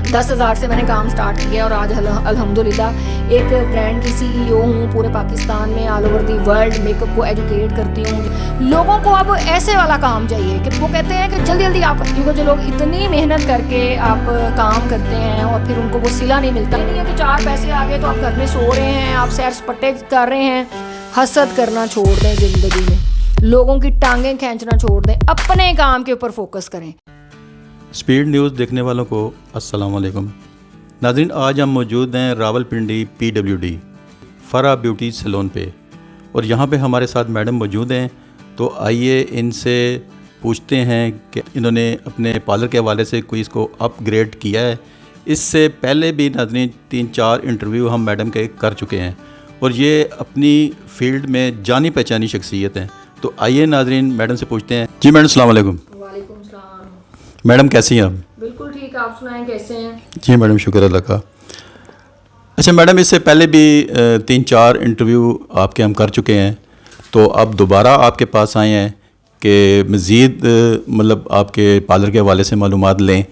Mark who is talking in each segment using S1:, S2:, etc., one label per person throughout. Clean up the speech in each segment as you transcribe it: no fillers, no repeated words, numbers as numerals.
S1: 10,000 سے میں نے کام سٹارٹ کیا اور آج الحمدللہ ایک برانڈ کی CEO ہوں پورے پاکستان میں، all over the world make up کو ایجوکیٹ کرتی ہوں۔ لوگوں کو اب ایسے والا کام چاہیے کہ وہ کہتے ہیں کہ جلدی جلدی آپ، کیونکہ جو لوگ اتنی محنت کر کے آپ کام کرتے ہیں اور پھر ان کو وہ صلہ نہیں ملتا، نہیں ہے کہ 4 پیسے آ گئے تو آپ گھر میں سو رہے ہیں، آپ سیر سپاٹے کر رہے ہیں۔ حسد کرنا چھوڑ دیں زندگی میں، لوگوں کی ٹانگیں کھینچنا چھوڑ دیں، اپنے کام کے اوپر فوکس کریں۔
S2: اسپیڈ نیوز دیکھنے والوں کو السلام علیکم ناظرین، آج ہم موجود ہیں راولپنڈی PWD فرا بیوٹی سیلون پہ، اور یہاں پہ ہمارے ساتھ میڈم موجود ہیں، تو آئیے ان سے پوچھتے ہیں کہ انہوں نے اپنے پارلر کے حوالے سے کوئی اس کو اپ گریڈ کیا ہے۔ اس سے پہلے بھی ناظرین 3-4 انٹرویو ہم میڈم کے کر چکے ہیں، اور یہ اپنی فیلڈ میں جانی پہچانی شخصیت ہیں۔ تو آئیے ناظرین میڈم سے پوچھتے ہیں۔ جی میڈم السلام علیکم۔
S1: وعلیکم السلام۔
S2: میڈم کیسی ہیں آپ؟
S1: بالکل ٹھیک، آپ سنائیں کیسے ہیں؟
S2: جی میڈم شکر اللہ کا۔ اچھا میڈم، اس سے پہلے بھی 3-4 انٹرویو آپ کے ہم کر چکے ہیں، تو اب دوبارہ آپ کے پاس آئے ہیں کہ مزید مطلب آپ کے پارلر کے حوالے سے معلومات لیں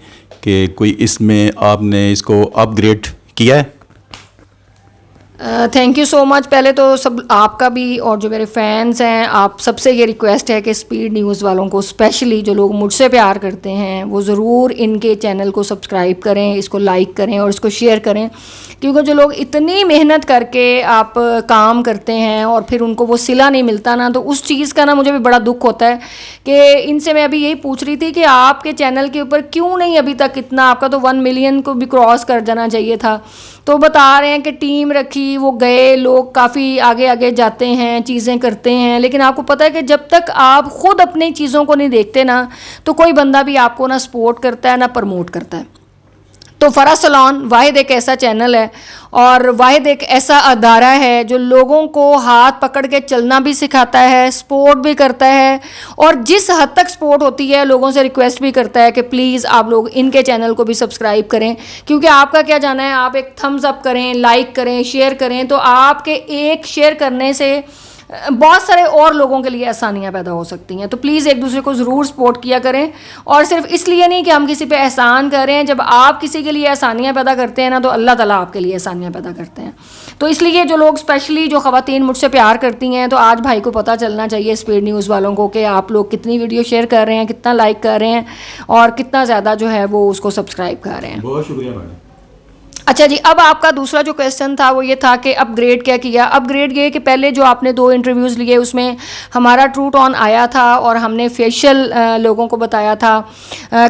S2: کہ کوئی اس میں آپ نے اس کو اپ گریڈ کیا ہے۔
S1: تھینک یو سو مچ۔ پہلے تو سب آپ کا بھی اور جو میرے فینس ہیں، آپ سب سے یہ ریکویسٹ ہے کہ اسپیڈ نیوز والوں کو، اسپیشلی جو لوگ مجھ سے پیار کرتے ہیں، وہ ضرور ان کے چینل کو سبسکرائب کریں، اس کو لائک کریں اور اس کو شیئر کریں، کیونکہ جو لوگ اتنی محنت کر کے آپ کام کرتے ہیں اور پھر ان کو وہ صلہ نہیں ملتا نا، تو اس چیز کا نا مجھے بھی بڑا دکھ ہوتا ہے کہ ان سے میں ابھی یہی پوچھ رہی تھی کہ آپ کے چینل کے اوپر کیوں نہیں ابھی تک اتنا، آپ کا تو 1 ملین کو بھی کراس کر جانا چاہیے تھا۔ تو بتا رہے ہیں کہ ٹیم رکھی، وہ گئے، لوگ کافی آگے آگے جاتے ہیں، چیزیں کرتے ہیں، لیکن آپ کو پتہ ہے کہ جب تک آپ خود اپنی چیزوں کو نہیں دیکھتے نا، تو کوئی بندہ بھی آپ کو نہ سپورٹ کرتا ہے نہ پروموٹ کرتا ہے۔ تو فرا سیلون واحد ایک ایسا چینل ہے اور واحد ایک ایسا ادارہ ہے جو لوگوں کو ہاتھ پکڑ کے چلنا بھی سکھاتا ہے، سپورٹ بھی کرتا ہے، اور جس حد تک سپورٹ ہوتی ہے لوگوں سے ریکویسٹ بھی کرتا ہے کہ پلیز آپ لوگ ان کے چینل کو بھی سبسکرائب کریں، کیونکہ آپ کا کیا جانا ہے، آپ ایک تھمز اپ کریں، لائک کریں، شیئر کریں، تو آپ کے ایک شیئر کرنے سے بہت سارے اور لوگوں کے لیے آسانیاں پیدا ہو سکتی ہیں۔ تو پلیز ایک دوسرے کو ضرور سپورٹ کیا کریں، اور صرف اس لیے نہیں کہ ہم کسی پہ احسان کر رہے ہیں، جب آپ کسی کے لیے آسانیاں پیدا کرتے ہیں نا، تو اللہ تعالیٰ آپ کے لیے آسانیاں پیدا کرتے ہیں۔ تو اس لیے جو لوگ اسپیشلی جو خواتین مجھ سے پیار کرتی ہیں، تو آج بھائی کو پتہ چلنا چاہیے اسپیڈ نیوز والوں کو کہ آپ لوگ کتنی ویڈیو شیئر کر رہے ہیں، کتنا لائک کر رہے ہیں، اور کتنا زیادہ جو ہے وہ اس کو سبسکرائب کر رہے ہیں۔
S2: بہت شکریہ میڈم۔
S1: اچھا جی، اب آپ کا دوسرا جو کویسچن تھا وہ یہ تھا کہ اپ گریڈ کیا کیا۔ اپ گریڈ یہ کہ پہلے جو آپ نے 2 انٹرویوز لیے، اس میں ہمارا ٹرو ٹون آیا تھا اور ہم نے فیشیل لوگوں کو بتایا تھا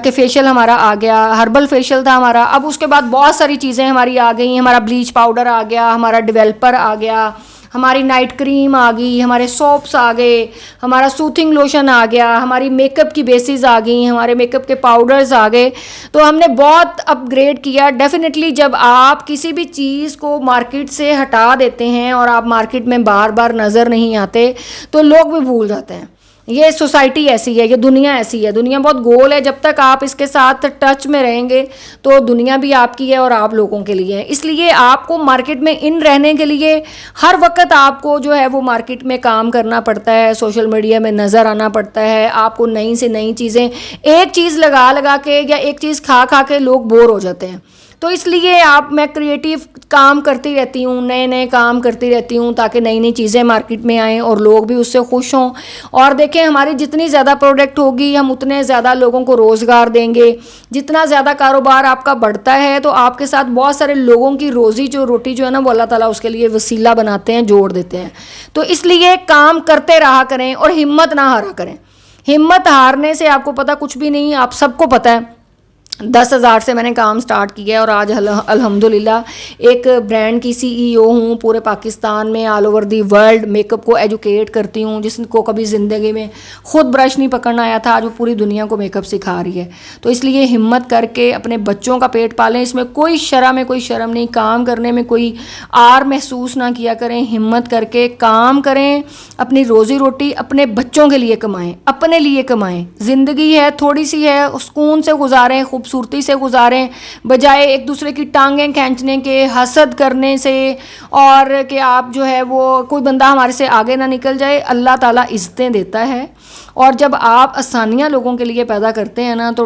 S1: کہ فیشیل ہمارا آ گیا، ہربل فیشیل تھا ہمارا۔ اب اس کے بعد بہت ساری چیزیں ہماری آ گئیں، ہمارا بلیچ پاؤڈر آ گیا، ہمارا ڈیولپر آ گیا، ہماری نائٹ کریم آ گئی، ہمارے سوپس آ گئے، ہمارا سوتھنگ لوشن آ گیا، ہماری میک اپ کی بیسز آ گئیں، ہمارے میک اپ کے پاؤڈرز آ گئے۔ تو ہم نے بہت اپ گریڈ کیا۔ ڈیفینیٹلی جب آپ کسی بھی چیز کو مارکیٹ سے ہٹا دیتے ہیں اور آپ مارکیٹ میں بار بار نظر نہیں آتے، تو لوگ بھی بھول جاتے ہیں۔ یہ سوسائٹی ایسی ہے، یہ دنیا ایسی ہے، دنیا بہت گول ہے۔ جب تک آپ اس کے ساتھ ٹچ میں رہیں گے تو دنیا بھی آپ کی ہے اور آپ لوگوں کے لیے ہے۔ اس لیے آپ کو مارکیٹ میں ان رہنے کے لیے ہر وقت آپ کو جو ہے وہ مارکیٹ میں کام کرنا پڑتا ہے، سوشل میڈیا میں نظر آنا پڑتا ہے، آپ کو نئی سے نئی چیزیں، ایک چیز لگا کے یا ایک چیز کھا کے لوگ بور ہو جاتے ہیں۔ تو اس لیے میں کریٹیو کام کرتی رہتی ہوں، نئے کام کرتی رہتی ہوں، تاکہ نئی نئی چیزیں مارکیٹ میں آئیں اور لوگ بھی اس سے خوش ہوں۔ اور دیکھیں، ہماری جتنی زیادہ پروڈکٹ ہوگی، ہم اتنے زیادہ لوگوں کو روزگار دیں گے۔ جتنا زیادہ کاروبار آپ کا بڑھتا ہے، تو آپ کے ساتھ بہت سارے لوگوں کی روزی روٹی جو ہے نا، وہ اللہ تعالیٰ اس کے لیے وسیلہ بناتے ہیں، جوڑ دیتے ہیں۔ تو اس لیے کام کرتے رہا کریں اور ہمت نہ ہارا کریں۔ ہمت ہارنے سے آپ کو پتہ کچھ بھی نہیں، آپ سب کو پتہ ہے 10,000 سے میں نے کام سٹارٹ کیا اور آج الحمدللہ ایک برانڈ کی CEO ہوں پورے پاکستان میں، all over the world make up کو ایجوکیٹ کرتی ہوں۔ جس کو کبھی زندگی میں خود برش نہیں پکڑنا آیا تھا، آج وہ پوری دنیا کو میک اپ سکھا رہی ہے۔ تو اس لیے ہمت کر کے اپنے بچوں کا پیٹ پالیں، اس میں کوئی شرم نہیں، کام کرنے میں کوئی آر محسوس نہ کیا کریں، ہمت کر کے کام کریں، اپنی روزی روٹی اپنے بچوں کے لیے کمائیں، اپنے لیے کمائیں۔ زندگی ہے، تھوڑی سی ہے، سکون سے گزاریں، خوبصورتی سے گزاریں، بجائے ایک دوسرے کی ٹانگیں کھینچنے کے، حسد کرنے سے، اور کہ آپ جو ہے وہ کوئی بندہ ہمارے سے آگے نہ نکل جائے۔ اللہ تعالیٰ عزتیں دیتا ہے، اور جب آپ آسانیاں لوگوں کے لیے پیدا کرتے ہیں نا، تو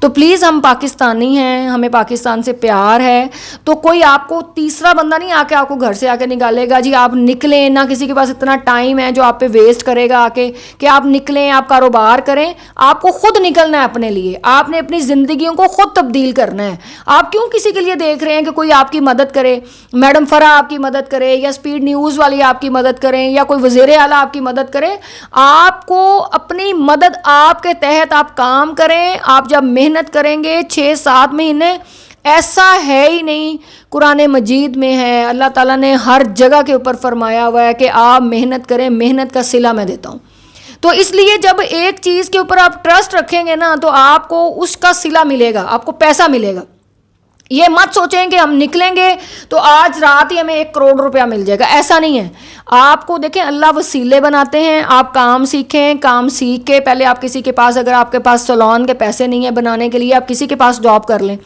S1: تو پلیز ہم پاکستانی ہیں, ہمیں پاکستان سے پیار ہے, تو کوئی آپ کو تیسرا بندہ نہیں آ کے آپ کو گھر سے آ کے نکالے گا جی آپ نکلیں, نہ کسی کے پاس اتنا ٹائم ہے جو آپ پہ ویسٹ کرے گا آ کے کہ آپ نکلیں, آپ کاروبار کریں. آپ کو خود نکلنا ہے اپنے لیے, آپ نے اپنی زندگیوں کو خود تبدیل کرنا ہے. آپ کیوں کسی کے لیے دیکھ رہے ہیں کہ کوئی آپ کی مدد کرے, میڈم فرح آپ کی مدد کرے, یا اسپیڈ نیوز والی آپ کی مدد کریں, یا کوئی وزیر اعلیٰ آپ کی مدد کرے. آپ کو اپنی مدد آپ کے تحت آپ کام کریں. آپ جب محنت کریں گے 6-7 مہینے, ایسا ہے ہی نہیں, قرآن مجید میں ہے, اللہ تعالیٰ نے ہر جگہ کے اوپر فرمایا ہوا ہے کہ آپ محنت کریں, محنت کا صلہ میں دیتا ہوں. تو اس لیے جب ایک چیز کے اوپر آپ ٹرسٹ رکھیں گے نا, تو آپ کو اس کا صلہ ملے گا, آپ کو پیسہ ملے گا. یہ مت سوچیں کہ ہم نکلیں گے تو آج رات ہی ہمیں 1 کروڑ روپیہ مل جائے گا, ایسا نہیں ہے. آپ کو دیکھیں اللہ وسیلے بناتے ہیں. آپ کام سیکھیں, کام سیکھ کے پہلے آپ کسی کے پاس, اگر آپ کے پاس سلون کے پیسے نہیں ہیں بنانے کے لیے, آپ کسی کے پاس جاب کر لیں.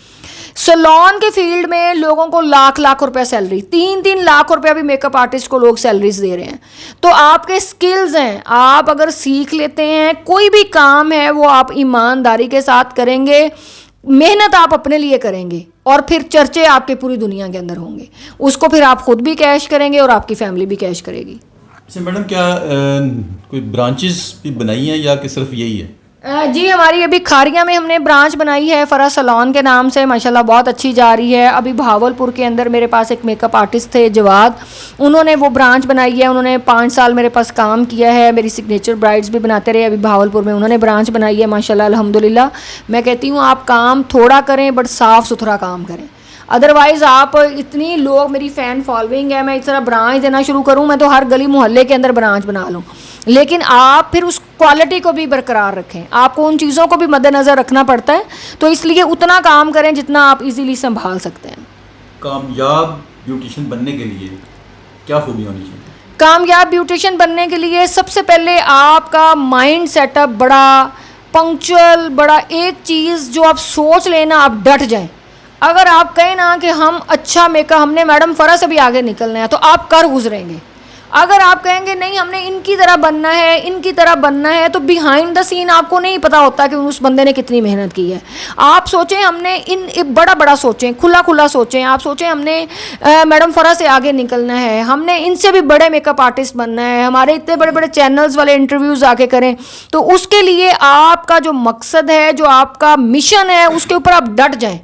S1: سلون کے فیلڈ میں لوگوں کو لاکھ روپے سیلری, 3 لاکھ روپیہ بھی میک اپ آرٹسٹ کو لوگ سیلریز دے رہے ہیں. تو آپ کے سکلز ہیں, آپ اگر سیکھ لیتے ہیں, کوئی بھی کام ہے وہ آپ ایمانداری کے ساتھ کریں گے, محنت آپ اپنے لیے کریں گے, اور پھر چرچے آپ کے پوری دنیا کے اندر ہوں گے. اس کو پھر آپ خود بھی کیش کریں گے اور آپ کی فیملی بھی کیش کرے گی.
S2: اچھا میڈم, کیا کوئی برانچز بھی بنائی ہیں یا کہ صرف یہی ہے؟
S1: جی ہماری ابھی کھاریاں میں ہم نے برانچ بنائی ہے فرح سلون کے نام سے, ماشاءاللہ بہت اچھی جا رہی ہے. ابھی بھاولپور کے اندر میرے پاس ایک میک اپ آرٹسٹ تھے جواد, انہوں نے وہ برانچ بنائی ہے. انہوں نے 5 سال میرے پاس کام کیا ہے, میری سگنیچر برائڈز بھی بناتے رہے. ابھی بھاولپور میں انہوں نے برانچ بنائی ہے ماشاءاللہ الحمدللہ. میں کہتی ہوں آپ کام تھوڑا کریں بٹ صاف ستھرا کام کریں, ادروائز آپ اتنی لوگ میری فین فالوئنگ ہے, میں اس طرح برانچ دینا شروع کروں, میں تو ہر گلی محلے کے اندر برانچ بنا لوں. لیکن آپ پھر اس کوالٹی کو بھی برقرار رکھیں, آپ کو ان چیزوں کو بھی مد نظر رکھنا پڑتا ہے. تو اس لیے اتنا کام کریں جتنا آپ ایزیلی سنبھال سکتے ہیں.
S2: کامیاب بیوٹیشین بننے کے لیے کیا خوبی ہونی چاہیے؟
S1: کامیاب بیوٹیشین بننے کے لیے سب سے پہلے آپ کا مائنڈ سیٹ اپ بڑا پنکچوئل, بڑا ایک چیز جو آپ سوچ لینا, آپ ڈٹ جائیں. اگر آپ کہیں نا کہ ہم اچھا میک اپ, ہم نے میڈم فرح سے بھی آگے نکلنا ہے, تو آپ کر گزریں گے. اگر آپ کہیں گے نہیں ہم نے ان کی طرح بننا ہے, ان کی طرح بننا ہے, تو بیہائنڈ دا سین آپ کو نہیں پتا ہوتا کہ اس بندے نے کتنی محنت کی ہے. آپ سوچیں ہم نے بڑا سوچیں, کھلا سوچیں. آپ سوچیں ہم نے میڈم فرح سے آگے نکلنا ہے, ہم نے ان سے بھی بڑے میک اپ آرٹسٹ بننا ہے, ہمارے اتنے بڑے بڑے چینلز والے انٹرویوز آ کے کریں. تو اس کے لیے آپ کا جو مقصد ہے, جو آپ کا مشن ہے, اس کے اوپر آپ ڈٹ جائیں.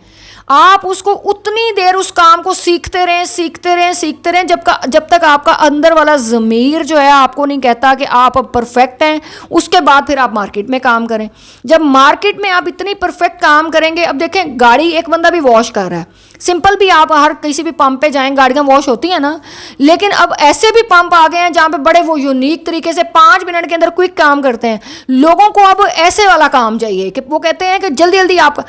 S1: آپ اس کو اتنی دیر اس کام کو سیکھتے رہیں جب تک آپ کا اندر والا ضمیر جو ہے آپ کو نہیں کہتا کہ آپ اب پرفیکٹ ہیں. اس کے بعد پھر آپ مارکیٹ میں کام کریں. جب مارکیٹ میں آپ اتنی پرفیکٹ کام کریں گے, اب دیکھیں گاڑی ایک بندہ بھی واش کر رہا ہے, سمپل بھی آپ ہر کسی بھی پمپ پہ جائیں گاڑیاں واش ہوتی ہیں نا, لیکن اب ایسے بھی پمپ آ گئے ہیں جہاں پہ بڑے وہ یونیک طریقے سے 5 منٹ کے اندر کوئک کام کرتے ہیں. لوگوں کو اب ایسے والا کام چاہیے کہ وہ کہتے ہیں کہ جلدی آپ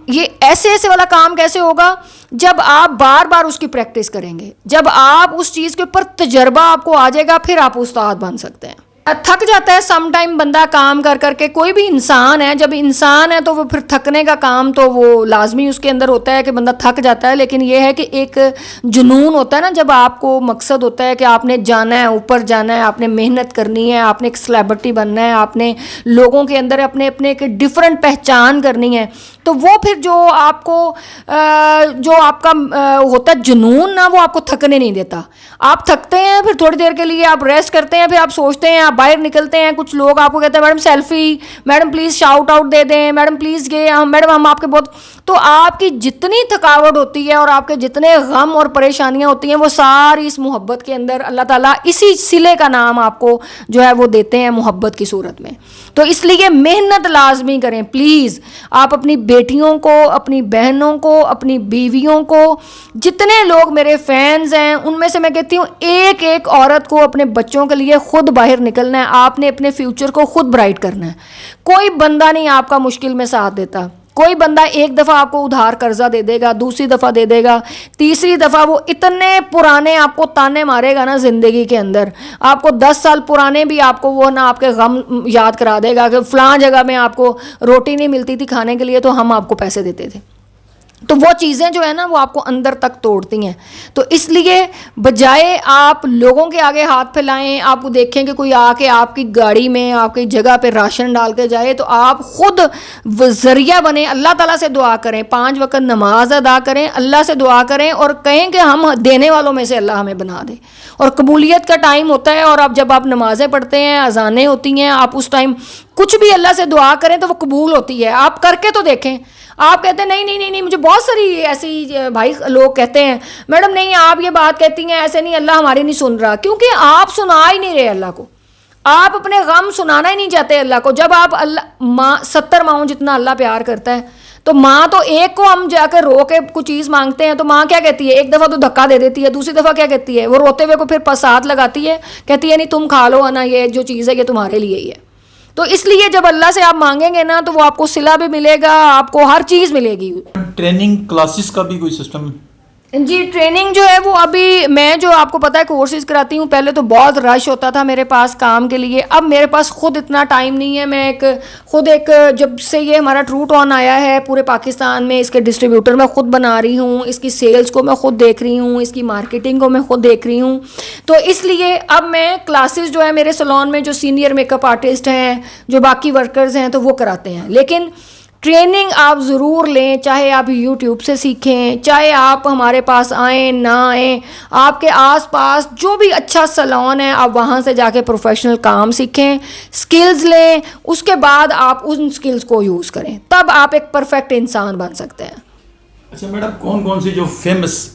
S1: یہ ایسے والا کام کیسے ہوگا جب آپ بار بار اس کی پریکٹس کریں گے, جب آپ اس چیز کے اوپر تجربہ آپ کو آ جائے گا, پھر آپ استاد بن سکتے ہیں. تھک جاتا ہے سم ٹائم بندہ کام کر کے, کوئی بھی انسان ہے, جب انسان ہے تو وہ پھر تھکنے کا کام تو وہ لازمی اس کے اندر ہوتا ہے کہ بندہ تھک جاتا ہے. لیکن یہ ہے کہ ایک جنون ہوتا ہے نا, جب آپ کو مقصد ہوتا ہے کہ آپ نے جانا ہے, اوپر جانا ہے, آپ نے محنت کرنی ہے, آپ نے ایک سلیبریٹی بننا ہے, آپ نے لوگوں کے اندر اپنے ایک ڈفرینٹ پہچان کرنی ہے, تو وہ پھر جو آپ کا ہوتا ہے جنون نا, وہ آپ کو تھکنے نہیں دیتا. آپ تھکتے ہیں, پھر تھوڑی دیر کے لیے آپ ریسٹ کرتے ہیں, پھر آپ سوچتے ہیں, آپ باہر نکلتے ہیں. کچھ لوگ آپ کو کہتے ہیں madam selfie, madam please shout out دے دیں, میڈم پلیز میڈم ہم آپ کے بہت. تو آپ کی جتنی تھکاوٹ ہوتی ہے اور آپ کے جتنے غم اور پریشانیاں ہوتی ہیں, وہ ساری اس محبت کے اندر اللہ تعالیٰ اسی صلے کا نام آپ کو جو ہے وہ دیتے ہیں محبت کی صورت میں. تو اس لیے محنت لازمی کریں پلیز. آپ اپنی بیٹیوں کو, اپنی بہنوں کو, اپنی بیویوں کو, جتنے لوگ میرے فینز ہیں ان میں سے میں کہتی ہوں ایک عورت کو اپنے بچوں کے لیے خود باہر نکلنا ہے. آپ نے اپنے فیوچر کو خود برائٹ کرنا ہے. کوئی بندہ نہیں آپ کا مشکل میں ساتھ دیتا. کوئی بندہ ایک دفعہ آپ کو ادھار قرضہ دے دے گا, دوسری دفعہ دے دے گا, تیسری دفعہ وہ اتنے پرانے آپ کو تانے مارے گا نا زندگی کے اندر, آپ کو 10 سال پرانے بھی آپ کو وہ نا آپ کے غم یاد کرا دے گا کہ فلاں جگہ میں آپ کو روٹی نہیں ملتی تھی کھانے کے لیے تو ہم آپ کو پیسے دیتے تھے. تو وہ چیزیں جو ہے نا وہ آپ کو اندر تک توڑتی ہیں. تو اس لیے بجائے آپ لوگوں کے آگے ہاتھ پھیلائیں, آپ کو دیکھیں کہ کوئی آ کے آپ کی گاڑی میں آپ کی جگہ پہ راشن ڈال کے جائے, تو آپ خود ذریعہ بنیں, اللہ تعالیٰ سے دعا کریں, 5 وقت نماز ادا کریں, اللہ سے دعا کریں اور کہیں کہ ہم دینے والوں میں سے اللہ ہمیں بنا دے. اور قبولیت کا ٹائم ہوتا ہے, اور اب جب آپ نمازیں پڑھتے ہیں, اذانیں ہوتی ہیں, آپ اس ٹائم کچھ بھی اللہ سے دعا کریں تو وہ قبول ہوتی ہے. آپ کر کے تو دیکھیں. آپ کہتے ہیں نہیں نہیں نہیں نہیں, مجھے بہت ساری ایسی بھائی لوگ کہتے ہیں میڈم نہیں آپ یہ بات کہتی ہیں ایسے نہیں, اللہ ہماری نہیں سن رہا, کیونکہ آپ سنا ہی نہیں رہے اللہ کو, آپ اپنے غم سنانا ہی نہیں چاہتے اللہ کو. جب آپ ماں 70 ماؤں جتنا اللہ پیار کرتا ہے, تو ماں تو ایک کو ہم جا کے رو کے کچھ چیز مانگتے ہیں تو ماں کیا کہتی ہے, ایک دفعہ تو دھکا دے دیتی ہے, دوسری دفعہ کیا کہتی ہے, وہ روتے ہوئے کو پھر پسات لگاتی ہے, کہتی ہے نہیں تم کھا لو نا, یہ جو چیز ہے یہ تمہارے لیے ہی ہے. تو اس لیے جب اللہ سے آپ مانگیں گے نا تو وہ آپ کو صلہ بھی ملے گا, آپ کو ہر چیز ملے گی.
S2: ٹریننگ کلاسز کا بھی کوئی سسٹم؟
S1: جی ٹریننگ جو ہے وہ ابھی میں جو آپ کو پتہ ہے کورسز کراتی ہوں, پہلے تو بہت رش ہوتا تھا میرے پاس کام کے لیے, اب میرے پاس خود اتنا ٹائم نہیں ہے. میں خود جب سے یہ ہمارا ٹروٹ آن آیا ہے پورے پاکستان میں, اس کے ڈسٹریبیوٹر میں خود بنا رہی ہوں, اس کی سیلز کو میں خود دیکھ رہی ہوں, اس کی مارکیٹنگ کو میں خود دیکھ رہی ہوں. تو اس لیے اب میں کلاسز جو ہے میرے سلون میں جو سینئر میک اپ آرٹسٹ ہیں, جو باقی ورکرز ہیں, تو وہ کراتے ہیں. لیکن ٹریننگ آپ ضرور لیں, چاہے آپ یوٹیوب سے سیکھیں, چاہے آپ ہمارے پاس آئیں نہ آئیں, آپ کے آس پاس جو بھی اچھا سلون ہے آپ وہاں سے جا کے پروفیشنل کام سیکھیں, سکلز لیں, اس کے بعد آپ ان سکلز کو یوز کریں, تب آپ ایک پرفیکٹ انسان بن سکتے ہیں.
S2: اچھا میڈم, کون کون سی جو فیمس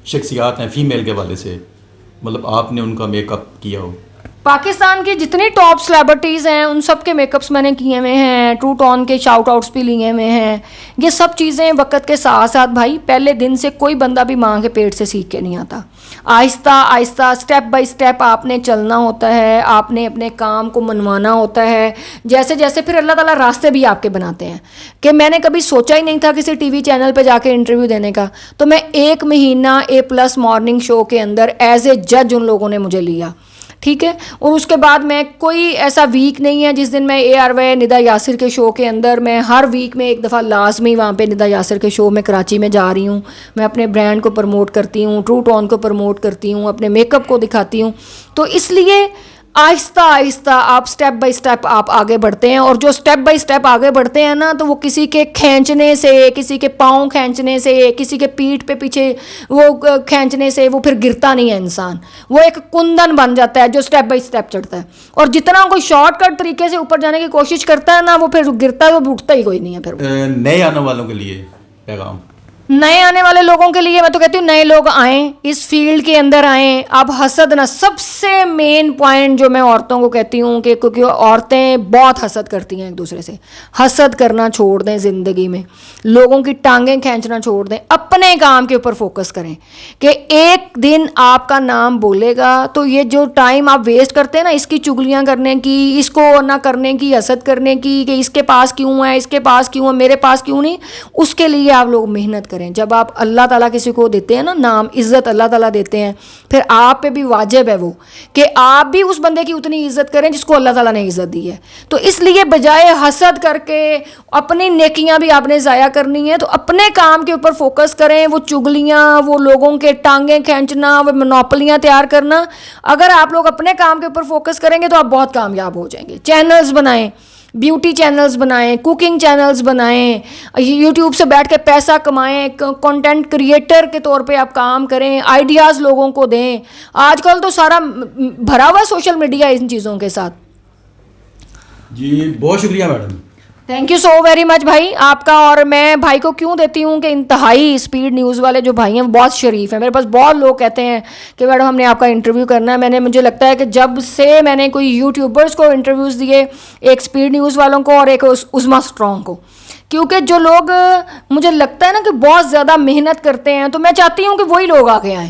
S2: شخصیات ہیں فیمیل کے والے سے, مطلب آپ نے ان کا میک اپ کیا ہو؟
S1: پاکستان کی جتنی ٹاپ سلیبریٹیز ہیں ان سب کے میک اپس میں نے کیے ہوئے ہیں, ٹروٹ آن کے شاؤٹ آؤٹس بھی لیے ہوئے ہیں. یہ سب چیزیں وقت کے ساتھ ساتھ بھائی, پہلے دن سے کوئی بندہ بھی ماں کے پیٹ سے سیکھ کے نہیں آتا. آہستہ آہستہ اسٹیپ بائی اسٹیپ آپ نے چلنا ہوتا ہے, آپ نے اپنے کام کو منوانا ہوتا ہے. جیسے جیسے پھر اللہ تعالیٰ راستے بھی آپ کے بناتے ہیں, کہ میں نے کبھی سوچا ہی نہیں تھا کسی ٹی وی چینل پہ جا کے انٹرویو دینے کا, تو میں 1 مہینہ A+ مارننگ شو کے اندر ایز اے جج ان لوگوں نے مجھے لیا, ٹھیک ہے. اور اس کے بعد میں کوئی ایسا ویک نہیں ہے جس دن میں ARY ندا یاسر کے شو کے اندر, میں ہر ویک میں ایک دفعہ لازمی وہاں پہ ندا یاسر کے شو میں کراچی میں جا رہی ہوں. میں اپنے برانڈ کو پروموٹ کرتی ہوں, ٹروٹ آن کو پروموٹ کرتی ہوں, اپنے میک اپ کو دکھاتی ہوں. تو اس لیے آہستہ آہستہ آپ اسٹیپ بائی اسٹیپ آپ آگے بڑھتے ہیں, اور جو اسٹیپ بائی اسٹیپ آگے بڑھتے ہیں نا, تو وہ کسی کے کھینچنے سے, کسی کے پاؤں کھینچنے سے, کسی کے پیٹھ پہ پیچھے وہ کھینچنے سے وہ پھر گرتا نہیں ہے انسان, وہ ایک کندن بن جاتا ہے جو اسٹیپ بائی اسٹیپ چڑھتا ہے. اور جتنا کوئی شارٹ کٹ طریقے سے اوپر جانے کی کوشش کرتا ہے نا, وہ پھر گرتا ہے, وہ اٹھتا ہی کوئی نہیں ہے. پھر
S2: نئے آنے والوں کے لیے پیغام؟
S1: نئے آنے والے لوگوں کے لیے میں تو کہتی ہوں نئے لوگ آئیں, اس فیلڈ کے اندر آئیں. آپ حسد نہ, سب سے مین پوائنٹ جو میں عورتوں کو کہتی ہوں کہ کیونکہ عورتیں بہت حسد کرتی ہیں ایک دوسرے سے, حسد کرنا چھوڑ دیں زندگی میں, لوگوں کی ٹانگیں کھینچنا چھوڑ دیں, اپنے کام کے اوپر فوکس کریں. کہ ایک دن آپ کا نام بولے گا, تو یہ جو ٹائم آپ ویسٹ کرتے ہیں نا اس کی چگلیاں کرنے کی, اس کو نہ کرنے کی, حسد کرنے کی کہ اس کے پاس کیوں ہے, اس کے پاس کیوں ہے, میرے پاس کیوں نہیں, اس کے لیے آپ لوگ محنت کریں. جب آپ اللہ تعالیٰ کسی کو دیتے ہیں نا نام, عزت اللہ تعالیٰ دیتے ہیں, پھر آپ پہ بھی واجب ہے وہ کہ آپ بھی اس بندے کی اتنی عزت کریں جس کو اللہ تعالیٰ نے عزت دی ہے. تو اس لیے بجائے حسد کر کے اپنی نیکیاں بھی آپ نے ضائع کرنی ہے, تو اپنے کام کے اوپر فوکس کریں. وہ چگلیاں, وہ لوگوں کے ٹانگیں کھینچنا, وہ منوپلیاں تیار کرنا, اگر آپ لوگ اپنے کام کے اوپر فوکس کریں گے تو آپ بہت کامیاب ہو جائیں گے. چینلز بنائیں, بیوٹی چینلز بنائیں, کوکنگ چینلز بنائیں, یوٹیوب سے بیٹھ کے پیسہ کمائیں, کنٹینٹ کریٹر کے طور پہ آپ کام کریں, آئیڈیاز لوگوں کو دیں. آج کل تو سارا بھرا ہوا سوشل میڈیا ان چیزوں کے ساتھ.
S2: جی بہت شکریہ madam,
S1: thank you so very much بھائی آپ کا. اور میں بھائی کو کیوں دیتی ہوں کہ انتہائی اسپیڈ نیوز والے جو بھائی ہیں وہ بہت شریف ہیں. میرے پاس بہت لوگ کہتے ہیں کہ میڈم ہم نے آپ کا انٹرویو کرنا ہے. مجھے لگتا ہے کہ جب سے میں نے کوئی یوٹیوبرز کو انٹرویوز دیے, ایک اسپیڈ نیوز والوں کو اور ایک عظمیٰ اسٹرانگ کو, کیونکہ جو لوگ مجھے لگتا ہے نا کہ بہت زیادہ محنت کرتے ہیں, تو میں چاہتی ہوں کہ وہی لوگ آگے آئیں.